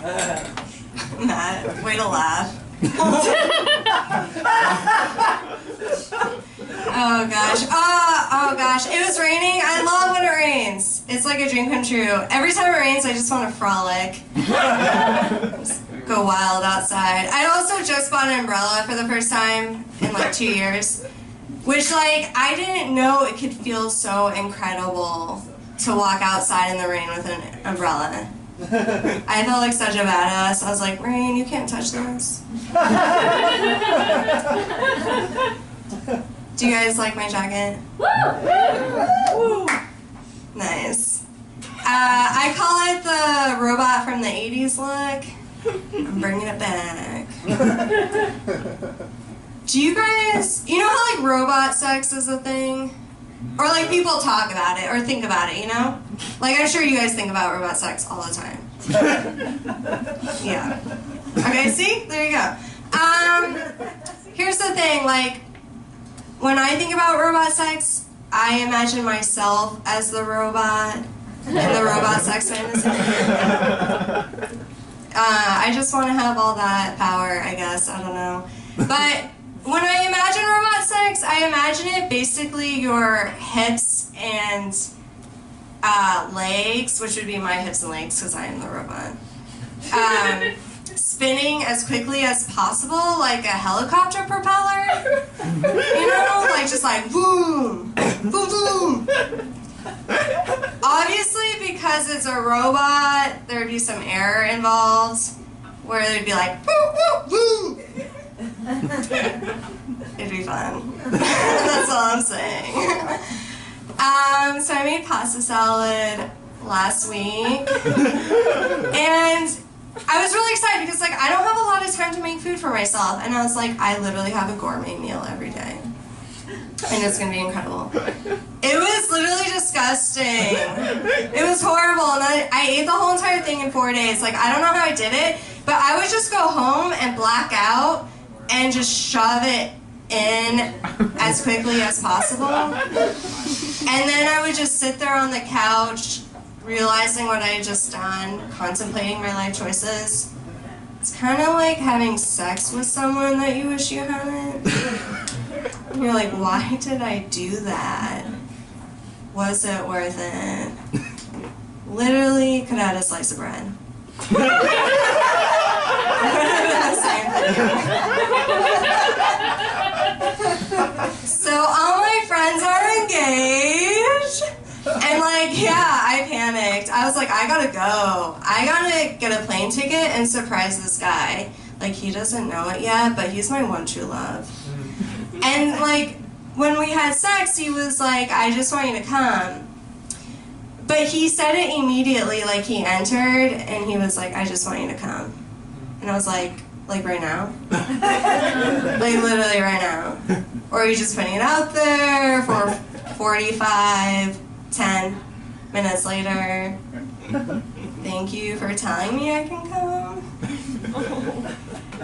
Matt, way to laugh. Oh gosh. Oh gosh. It was raining. I love when it rains. It's like a dream come true. Every time it rains, I just want to frolic. Just go wild outside. I also just bought an umbrella for the first time in like 2 years. Which, like, I didn't know it could feel so incredible to walk outside in the rain with an umbrella. I felt like such a badass. I was like, rain, you can't touch this. Do you guys like my jacket? Woo! Nice. I call it the robot from the 80s look. I'm bringing it back. Do you guys, you know how like robot sex is a thing? Or like people talk about it or think about it, you know? Like I'm sure you guys think about robot sex all the time. Yeah. Okay, see? There you go. Here's the thing, like, when I think about robot sex, I imagine myself as the robot in the robot sex fantasy. I just want to have all that power, I guess, I don't know. But when I imagine robot sex, I imagine it basically your hips and legs, which would be my hips and legs because I am the robot, spinning as quickly as possible like a helicopter propeller. You know, like just like boom, boom, boom. Obviously, because it's a robot, there'd be some error involved where they'd be like boom, boom, boom. It'd be fun. That's all I'm saying. So I made pasta salad last week, and I was really excited because like I don't have a lot of time to make food for myself, and I was like, I literally have a gourmet meal every day, and it's gonna be incredible. It was literally disgusting. It was horrible, and I ate the whole entire thing in 4 days. Like I don't know how I did it, but I would just go home and black out and just shove it in as quickly as possible. And then I would just sit there on the couch, realizing what I had just done, contemplating my life choices. It's kind of like having sex with someone that you wish you hadn't. And you're like, why did I do that? Was it worth it? Literally could have had a slice of bread. So all my friends are engaged, and like, yeah, I panicked. I was like, I gotta go. I gotta get a plane ticket and surprise this guy. Like, he doesn't know it yet, but he's my one true love. And like, when we had sex, he was like, I just want you to come. But he said it immediately, like he entered, and he was like, I just want you to come. And I was like right now? Like literally right now? Or are you just putting it out there for 45, 10 minutes later? Thank you for telling me I can come.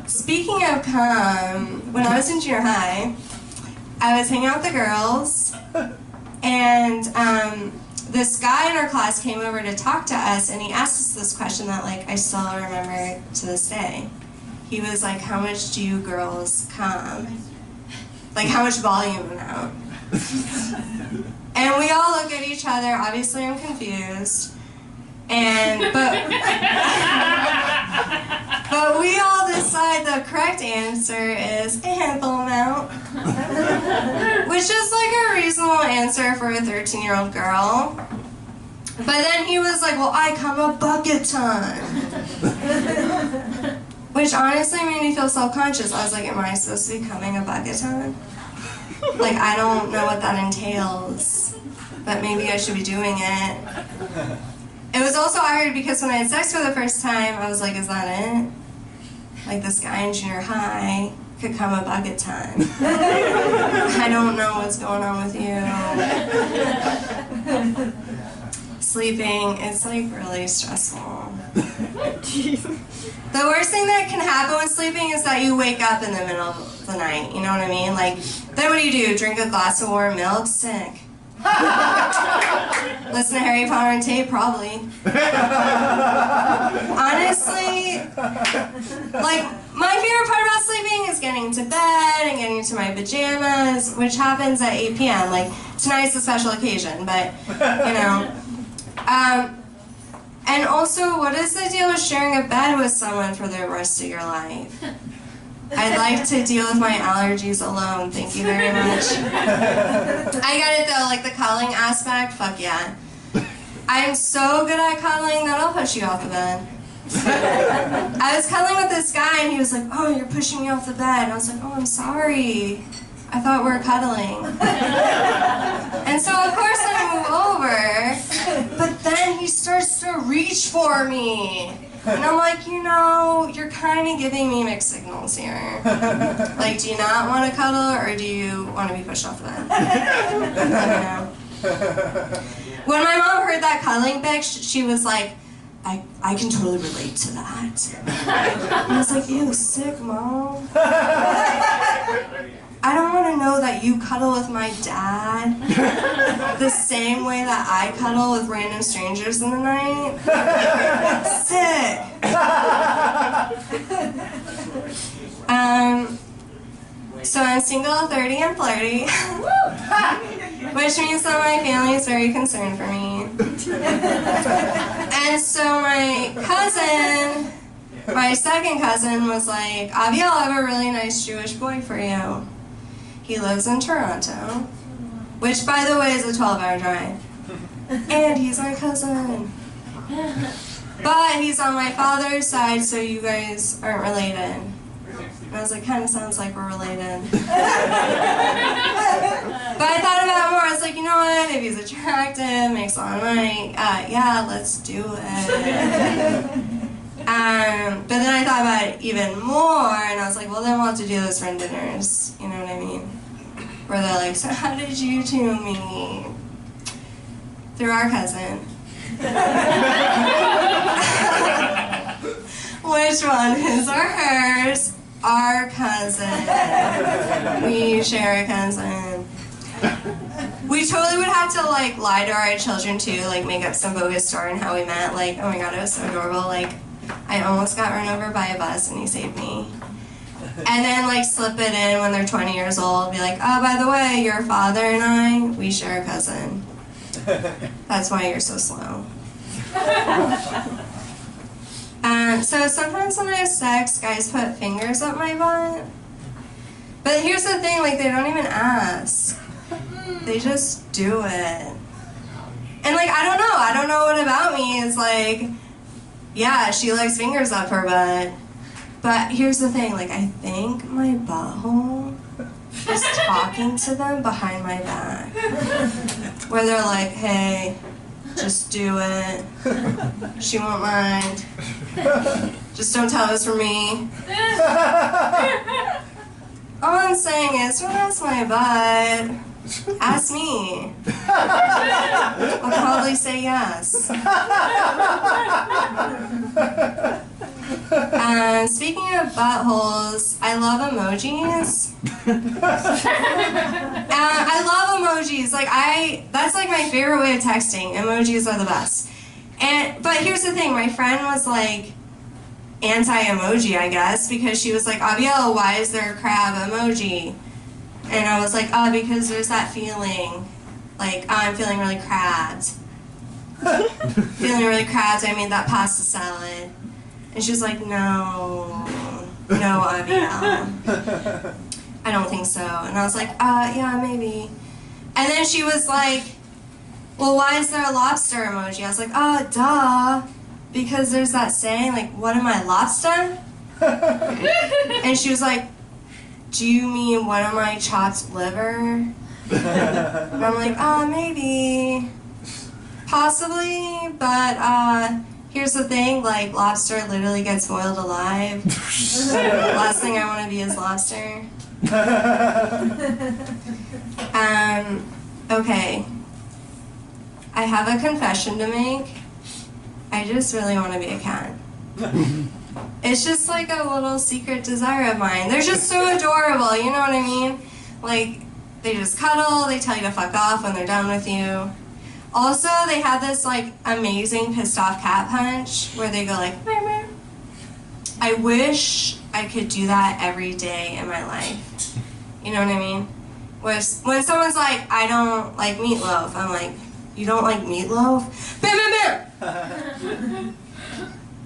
Speaking of come, when I was in junior high, I was hanging out with the girls, and this guy in our class came over to talk to us, and he asked us this question that like I still remember to this day. He was like, how much do you girls come? Like, how much volume amount? And we all look at each other. Obviously, I'm confused. But we all decide the correct answer is a handful amount. Which is like a reasonable answer for a 13-year-old girl. But then he was like, well, I come a bucket ton. Which honestly made me feel self-conscious. I was like, am I supposed to be coming a bucket ton? Like, I don't know what that entails, but maybe I should be doing it. It was also weird because when I had sex for the first time, I was like, is that it? Like, this guy in junior high could come a bucket ton. I don't know what's going on with you. Sleeping, it's like really stressful. The worst thing that can happen with sleeping is that you wake up in the middle of the night, you know what I mean? Like, then what do? Drink a glass of warm milk? Sick. Listen to Harry Potter and tape, probably. Honestly, like, my favorite part about sleeping is getting to bed and getting into my pajamas, which happens at 8 p.m. Like, tonight's a special occasion, but, you know. And also, what is the deal with sharing a bed with someone for the rest of your life? I'd like to deal with my allergies alone, thank you very much. I get it though, like the cuddling aspect, fuck yeah. I'm so good at cuddling that I'll push you off the bed. I was cuddling with this guy and he was like, oh, you're pushing me off the bed. And I was like, oh, I'm sorry. I thought we were cuddling. And so of course I move over, but then he starts to reach for me. And I'm like, you know, you're kind of giving me mixed signals here. Like, do you not want to cuddle or do you want to be pushed off the bed? Let me know. When my mom heard that cuddling bitch, she was like, I can totally relate to that. I was like, ew, sick, Mom. I don't want to know that you cuddle with my dad the same way that I cuddle with random strangers in the night. Sick. So I'm single, 30, and flirty, which means that my family is very concerned for me. And so my cousin, my second cousin, was like, Aviel, I have a really nice Jewish boy for you. He lives in Toronto, which, by the way, is a 12-hour drive. And he's my cousin. But he's on my father's side, so you guys aren't related. And I was like, kind of sounds like we're related. But I thought about it more. I was like, you know what? If he's attractive, makes a lot of money, yeah, let's do it. But then I thought about it even more, and I was like, well, then we'll have to do those friend dinners. You know what I mean? Where they're like, so how did you two meet? Through our cousin. Which one, his or hers? Our cousin. We share a cousin. We totally would have to like lie to our children too, like make up some bogus story on how we met. Like, oh my god, it was so adorable. Like, I almost got run over by a bus and he saved me. And then like slip it in when they're 20 years old, be like, oh, by the way, your father and I, we share a cousin. That's why you're so slow. So sometimes when I have sex, guys put fingers up my butt. But here's the thing, like, they don't even ask. They just do it. And like, I don't know what about me is like, yeah, she likes fingers up her butt. But here's the thing, like, I think my butthole is talking to them behind my back. Where they're like, hey, just do it. She won't mind. Just don't tell us for me. All I'm saying is, don't ask my butt. Ask me. I'll probably say yes. Speaking of buttholes, I love emojis. I love emojis. Like that's like my favorite way of texting. Emojis are the best. But here's the thing. My friend was like anti-emoji, I guess, because she was like, Aviel, why is there a crab emoji? And I was like, oh, because there's that feeling. Like, oh, I'm feeling really crabbed. Feeling really crabbed, I made that pasta salad. And she was like, no, Aviel. I don't think so. And I was like, yeah, maybe. And then she was like, well, why is there a lobster emoji? I was like, oh, duh. Because there's that saying, like, what am I, lobster? And she was like, do you mean what am I, chopped liver? And I'm like, maybe. Possibly, but, here's the thing, like, lobster literally gets boiled alive. Last thing I want to be is lobster. Okay. I have a confession to make. I just really want to be a cat. It's just like a little secret desire of mine. They're just so adorable, you know what I mean? Like, They just cuddle, they tell you to fuck off when they're done with you. Also, they have this like amazing pissed off cat punch where they go like, meow, meow. I wish I could do that every day in my life. You know what I mean? When someone's like, I don't like meatloaf, I'm like, you don't like meatloaf? Bam, bam, bam!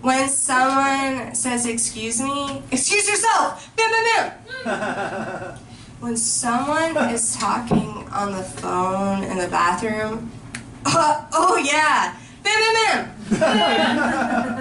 When someone says, excuse me, excuse yourself! Bam, bam, bam! When someone is talking on the phone in the bathroom, oh yeah! Bam, bam, bam!